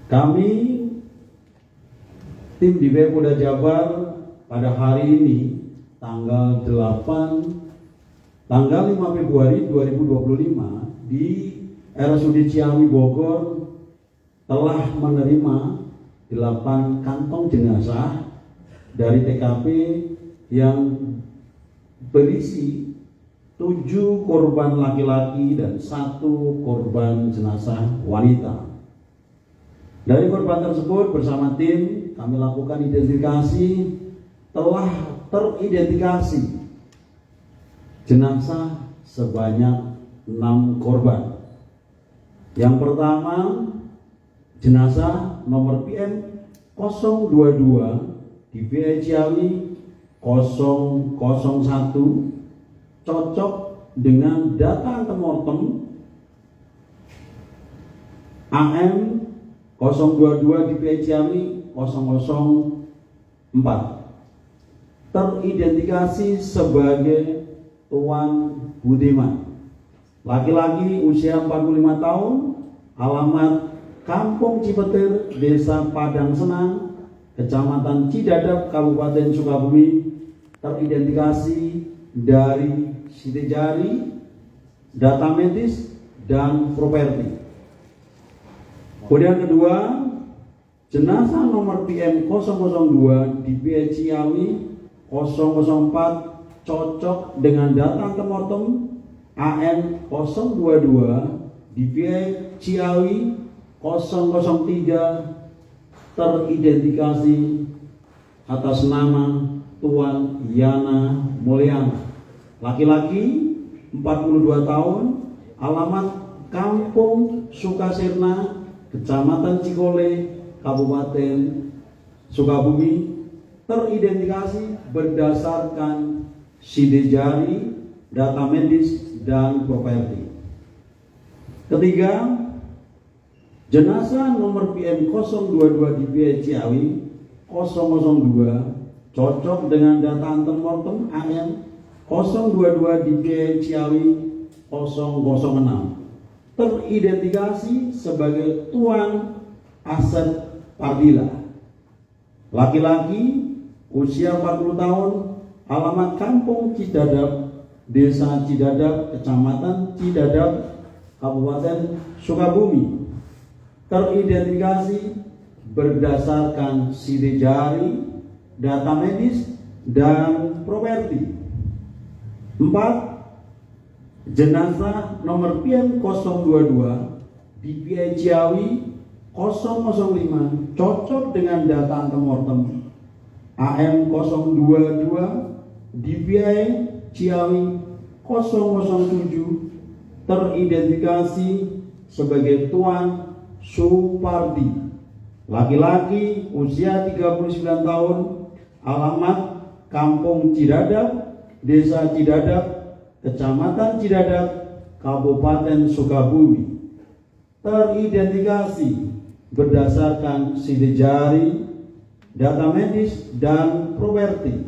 Kami tim di Polda Jabar pada hari ini tanggal 5 Februari 2025 di RSUD Ciawi Bogor telah menerima 8 kantong jenazah dari TKP yang berisi 7 korban laki-laki dan 1 korban jenazah wanita. Dari korban tersebut bersama tim kami lakukan identifikasi, telah teridentifikasi jenazah sebanyak 6 korban. Yang pertama, jenazah nomor PM 022 di VI Ciawi 001 cocok dengan data antemortem AM 022 di VI Ciawi 004, teridentifikasi sebagai Tuan Budiman, laki-laki usia 45 tahun, alamat Kampung Cipetir, Desa Padang Senang, Kecamatan Cidadap, Kabupaten Sukabumi, teridentifikasi dari sidik jari, data medis, dan properti. Kemudian kedua, jenazah nomor PM 002 di VI Ciawi 004 cocok dengan data antemortem AM 022 di VI Ciawi 003, teridentifikasi atas nama Tuan Yana Mulyana, laki-laki 42 tahun, alamat Kampung Sukasirna, Kecamatan Cikole, Kabupaten Sukabumi, teridentifikasi berdasarkan sidik jari, data medis, dan properti. Ketiga, jenazah nomor PM 022 di VI Ciawi 002 cocok dengan data antemortem AM 022 di VI Ciawi 006, teridentifikasi sebagai Tuan Asep Pardila, laki-laki usia 40 tahun, alamat Kampung Cidadap, Desa Cidadap, Kecamatan Cidadap, Kabupaten Sukabumi, teridentifikasi berdasarkan sidik jari, data medis, dan properti. 4. Jenazah nomor PM 022 di VI Ciawi 005 cocok dengan data antemortem AM 022 di VI Ciawi 007, teridentifikasi sebagai Tuan Supardi, laki-laki usia 39 tahun, alamat Kampung Cidadap, Desa Cidadap, Kecamatan Cidadap, Kabupaten Sukabumi, teridentifikasi berdasarkan sidik jari, data medis, dan properti.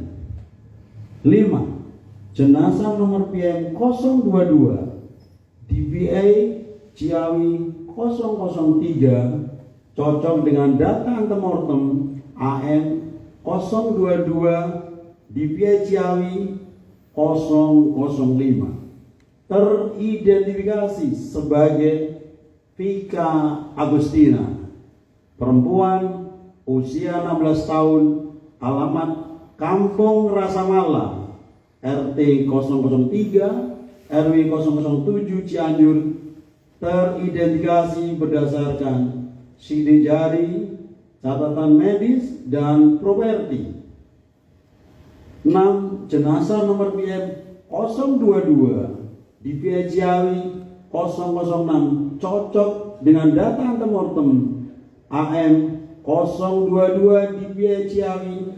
5. Jenazah nomor PM 022 di VI Ciawi 003 cocok dengan data antemortem AM 022 di VI Ciawi 005, teridentifikasi sebagai Vika Agustina, perempuan usia 16 tahun, alamat Kampung Rasamala, RT 003 RW 007 Cianjur, teridentifikasi berdasarkan sidik jari, catatan medis, dan properti. 6. Jenazah nomor PM 022 di VI Ciawi 006 cocok dengan data antemortem AM 022 di VI Ciawi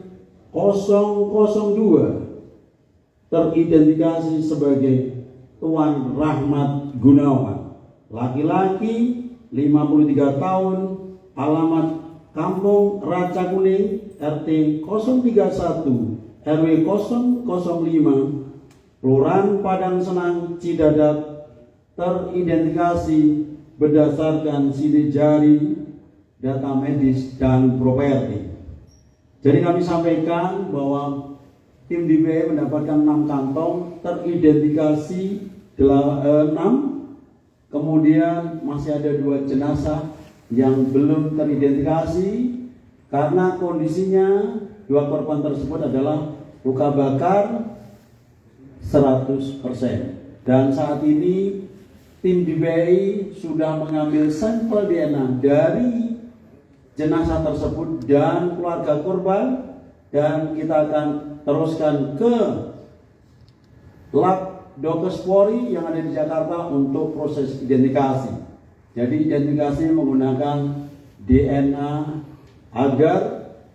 002, teridentifikasi sebagai Tuan Rahmat Gunawan, laki-laki 53 tahun, alamat Kampung Raca Kuning, RT 031 RW 005, Kelurahan Padang Senang, Cidadap, teridentifikasi berdasarkan sidik jari, data medis, dan properti. Jadi kami sampaikan bahwa tim DBE mendapatkan 6 kantong, teridentifikasi 6, kemudian masih ada 2 jenazah yang belum teridentifikasi karena kondisinya 2 korban tersebut adalah luka bakar 100%. Dan saat ini tim DBI sudah mengambil sampel DNA dari jenazah tersebut dan keluarga korban, dan kita akan teruskan ke lab Dokes Polri yang ada di Jakarta untuk proses identifikasi. Jadi identifikasi menggunakan DNA agar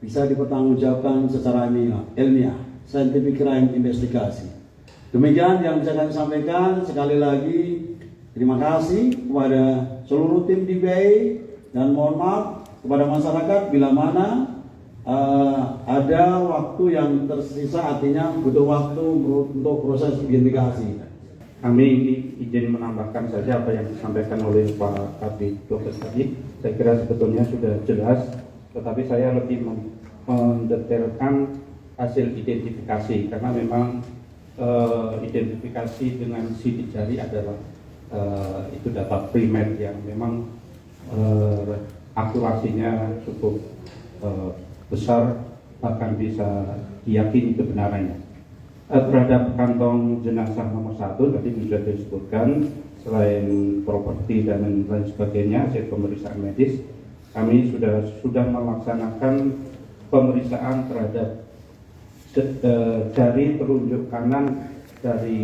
bisa dipertanggungjawabkan secara ilmiah, scientific crime investigasi. Demikian yang bisa kami sampaikan. Sekali lagi terima kasih kepada seluruh tim DBI dan mohon maaf kepada masyarakat bila mana ada waktu yang tersisa, artinya butuh waktu untuk proses identifikasi. Kami izin menambahkan saja apa yang disampaikan oleh Pak Kabid Dokes tadi. Saya kira sebetulnya sudah jelas, tetapi saya lebih mendetailkan hasil identifikasi karena memang identifikasi dengan sidik jari adalah itu data primer yang memang akurasinya cukup besar, bahkan bisa diyakini kebenarannya. Terhadap kantong jenazah nomor 1 tadi sudah disebutkan, selain properti dan lain sebagainya, hasil pemeriksaan medis, kami sudah melaksanakan pemeriksaan terhadap jari telunjuk kanan dari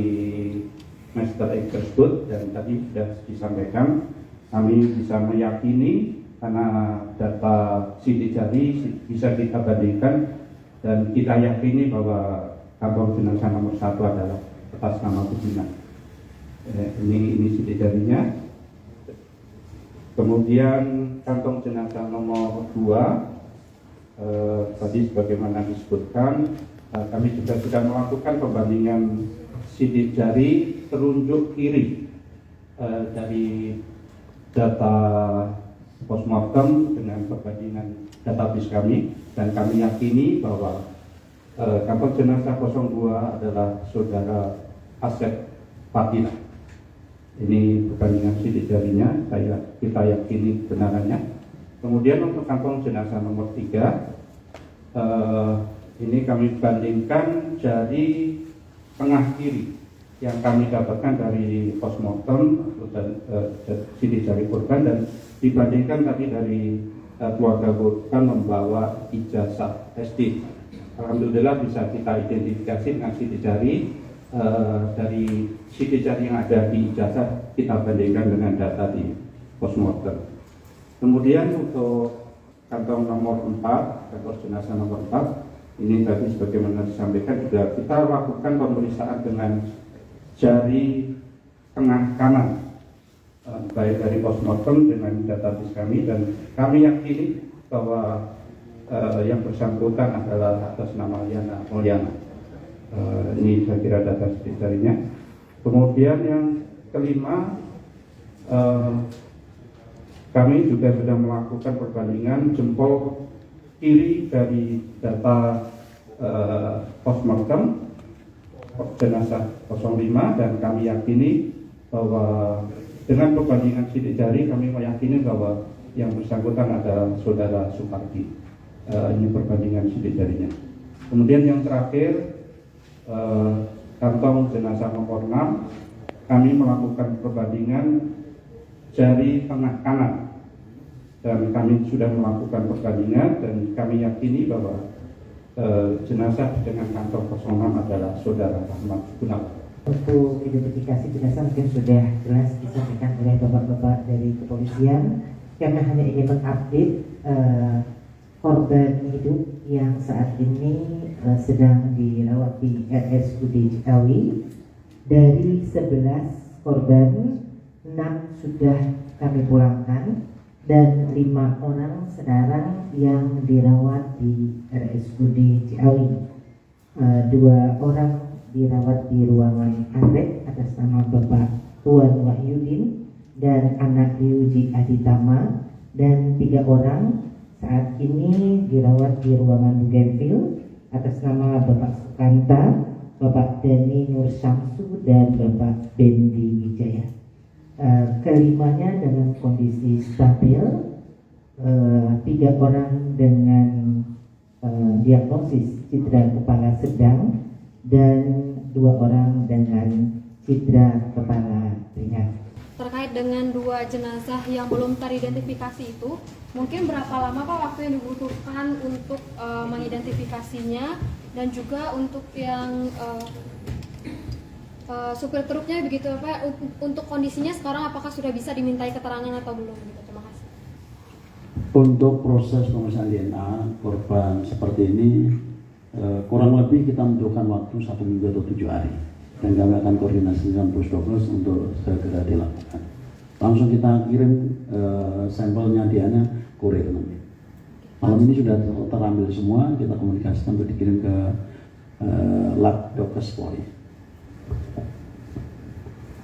Mr. X tersebut, dan tadi sudah disampaikan kami bisa meyakini karena data sidik jari bisa kita bandingkan dan kita yakini bahwa kantong jenazah nomor 1 adalah atas nama Budiman. Ini sidik jarinya. Kemudian kantong jenazah nomor 2 tadi sebagaimana disebutkan, kami juga sudah melakukan pembandingan sidik jari telunjuk kiri dari data postmortem dengan perbandingan database kami, dan kami yakini bahwa kantong jenazah 02 adalah saudara Asep Fatina. Ini perbandingan sidik jarinya, kita yakini kebenarannya. Kemudian untuk kantong jenazah nomor 3, ini kami bandingkan jari tengah kiri yang kami dapatkan dari postmortem dan sidik jari korban, dan dibandingkan tadi dari keluarga korban membawa ijazah SD. Alhamdulillah bisa kita identifikasi dengan sidik jari dari sidik jari yang ada di ijazah, kita bandingkan dengan data di postmortem. Kemudian untuk kantong nomor 4, kantong jenazah nomor 4, ini tadi sebagaimana disampaikan juga kita lakukan pemeriksaan dengan jari tengah kanan, baik dari postmortem dengan database kami, dan kami yakini bahwa yang bersangkutan adalah atas nama Yana Mulyana. Ini saya kira data sidik jarinya. Kemudian yang kelima, kami juga sudah melakukan perbandingan jempol kiri dari data postmortem jenazah 05, dan kami yakini bahwa dengan perbandingan sidik jari kami meyakini bahwa yang bersangkutan adalah saudara Supardi. Ini perbandingan sidik jarinya. Kemudian yang terakhir, kantong jenazah nomor 6, kami melakukan perbandingan jari tengah kanan, dan kami sudah melakukan perbandingan dan kami yakini bahwa jenazah dengan kantong 06 adalah saudara Rahmat Gunawan. Untuk identifikasi jenazah mungkin sudah jelas disampaikan oleh bapak-bapak dari kepolisian. Kami hanya ingin mengupdate korban hidup yang saat ini sedang dirawat di RSUD Ciawi. Dari 11 korban, 6 sudah kami pulangkan dan 5 orang sekarang yang dirawat di RSUD Ciawi. 2 orang dirawat di ruangan Arek atas nama Bapak Tuan Wahyudin dan anak Ryuji Aditama, dan 3 orang saat ini dirawat di ruangan Bougainville atas nama Bapak Sukanta, Bapak Dani Nur Syamsu, dan Bapak Bendi Wijaya. Kelimanya dengan kondisi stabil, 3 orang dengan diagnosis cedera kepala sedang dan 2 orang dengan cedera kepala ringan. Terkait dengan 2 jenazah yang belum teridentifikasi itu, mungkin berapa lama Pak waktu yang dibutuhkan untuk mengidentifikasinya, dan juga untuk yang supir truknya begitu Pak, untuk kondisinya sekarang apakah sudah bisa dimintai keterangan atau belum? Gitu. Terima kasih. Untuk proses pemeriksaan DNA korban seperti ini kurang lebih kita membutuhkan waktu 1 minggu atau 7 hari, dan kami akan koordinasi dengan Pusdokes untuk segera dilakukan. Langsung kita kirim sampelnya DNA kurir nanti. Malam ini sudah terambil semua, kita komunikasikan untuk dikirim ke lab Dokes Polri.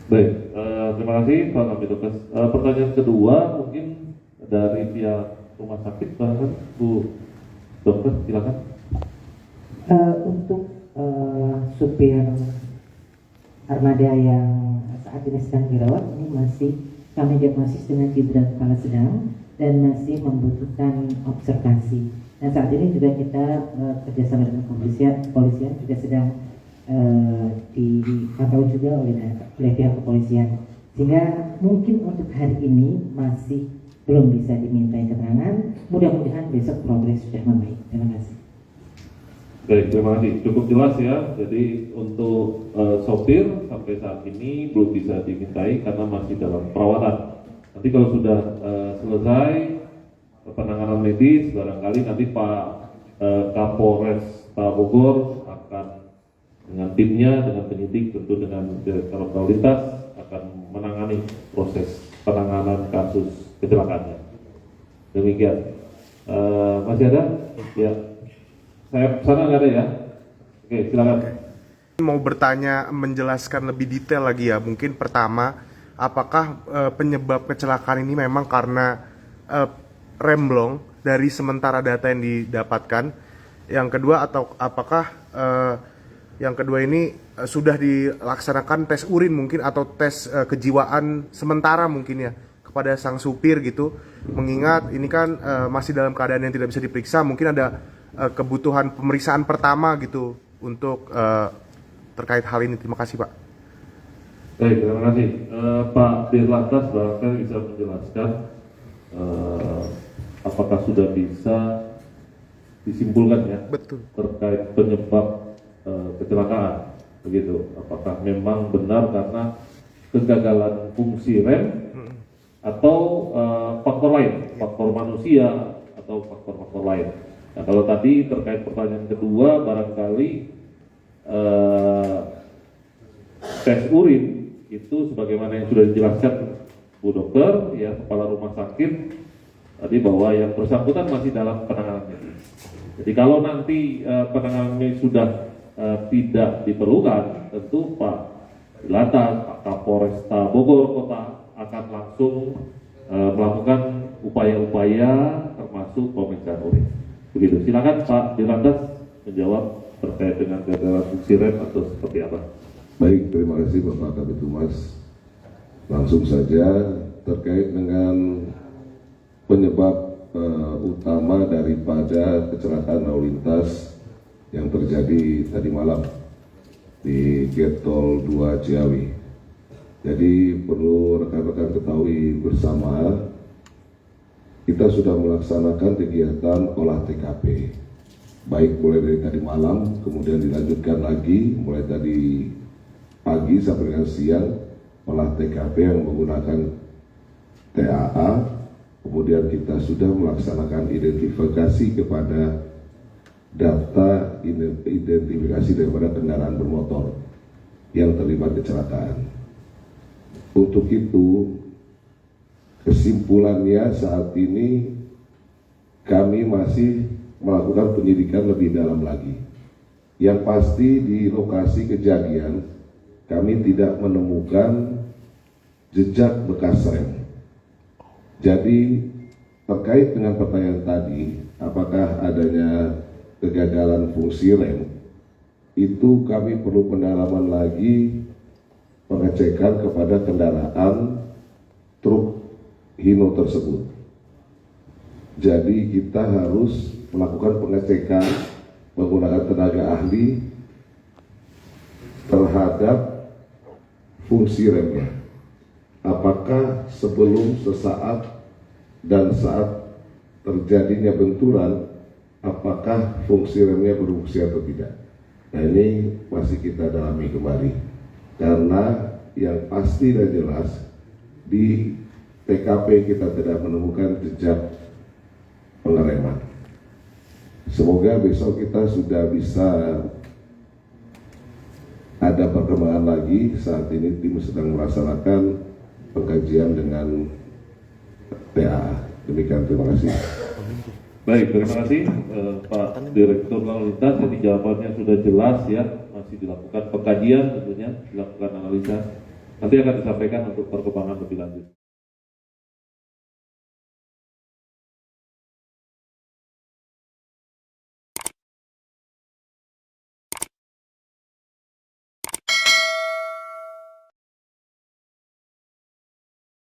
Baik, terima kasih Pak Kabidokes. Pertanyaan kedua mungkin dari pihak rumah sakit, bahkan Bu Dokter, silakan. Untuk supir armada yang saat ini sedang dirawat, ini masih kami diagnosis dengan cedera kepala sedang dan masih membutuhkan observasi. Dan saat ini juga kita kerjasama dengan kepolisian juga sedang dipantau juga oleh pihak kepolisian, sehingga mungkin untuk hari ini masih belum bisa dimintai keterangan. Mudah-mudahan besok progres sudah membaik. Terima kasih. Baik, terima kasih. Cukup jelas ya. Jadi untuk sopir sampai saat ini belum bisa dimintai karena masih dalam perawatan. Nanti kalau sudah selesai penanganan medis, barangkali nanti Pak Kapolres Bogor akan dengan timnya, dengan penyidik, tentu dengan Direktorat Lalu Lintas akan menangani proses penanganan kasus kecelakaannya. Demikian. Masih ada? Ya. Saya sana nggak ada ya. Oke, silakan. Mau bertanya, menjelaskan lebih detail lagi ya. Mungkin pertama, apakah penyebab kecelakaan ini memang karena remblong dari sementara data yang didapatkan? Yang kedua, atau apakah yang kedua ini sudah dilaksanakan tes urin mungkin, atau tes kejiwaan sementara mungkin ya kepada sang supir gitu? Mengingat ini kan masih dalam keadaan yang tidak bisa diperiksa, mungkin ada kebutuhan pemeriksaan pertama gitu untuk terkait hal ini. Terima kasih Pak. Baik, terima kasih. Pak Dirlantas barangkali bisa menjelaskan apakah sudah bisa disimpulkan ya. Betul. Terkait penyebab kecelakaan, begitu. Apakah memang benar karena kegagalan fungsi rem atau faktor lain, faktor manusia atau faktor-faktor lain. Nah, kalau tadi terkait pertanyaan kedua, barangkali tes urin itu sebagaimana yang sudah dijelaskan Bu Dokter, ya, Kepala Rumah Sakit tadi, bahwa yang bersangkutan masih dalam penanganan medis. Jadi kalau nanti penanganan medis sudah tidak diperlukan, tentu Pak Dirlantas, Pak Kapolresta Bogor Kota akan langsung melakukan upaya-upaya termasuk pemeriksaan urin. Begitu. Silakan Pak Dirlantas menjawab terkait dengan kegagalan fungsi rem atau seperti apa. Baik, terima kasih Bapak Kabid Humas. Langsung saja terkait dengan penyebab utama daripada kecelakaan lalu lintas yang terjadi tadi malam di Gate Tol 2 Ciawi. Jadi perlu rekan-rekan ketahui bersama, kita sudah melaksanakan kegiatan olah TKP, baik mulai dari tadi malam, kemudian dilanjutkan lagi mulai tadi pagi sampai dengan siang, olah TKP yang menggunakan TAA. Kemudian kita sudah melaksanakan identifikasi kepada data identifikasi daripada kendaraan bermotor yang terlibat kecelakaan. Untuk itu, kesimpulannya saat ini kami masih melakukan penyidikan lebih dalam lagi. Yang pasti di lokasi kejadian kami tidak menemukan jejak bekas rem. Jadi terkait dengan pertanyaan tadi, apakah adanya kegagalan fungsi rem, itu kami perlu pendalaman lagi, pengecekan kepada kendaraan truk Hino tersebut. Jadi kita harus melakukan pengecekan menggunakan tenaga ahli terhadap fungsi remnya. Apakah sebelum, sesaat, dan saat terjadinya benturan, apakah fungsi remnya berfungsi atau tidak? Nah, ini masih kita dalami kembali. Karena yang pasti dan jelas di TKP kita tidak menemukan jejak pengereman. Semoga besok kita sudah bisa ada perkembangan lagi. Saat ini tim sedang melaksanakan pengkajian dengan TAA. Demikian, terima kasih. Baik, terima kasih Pak Direktur Lalu Lintas. Jadi jawabannya sudah jelas ya, masih dilakukan pengkajian tentunya, dilakukan analisa. Nanti akan disampaikan untuk perkembangan lebih lanjut.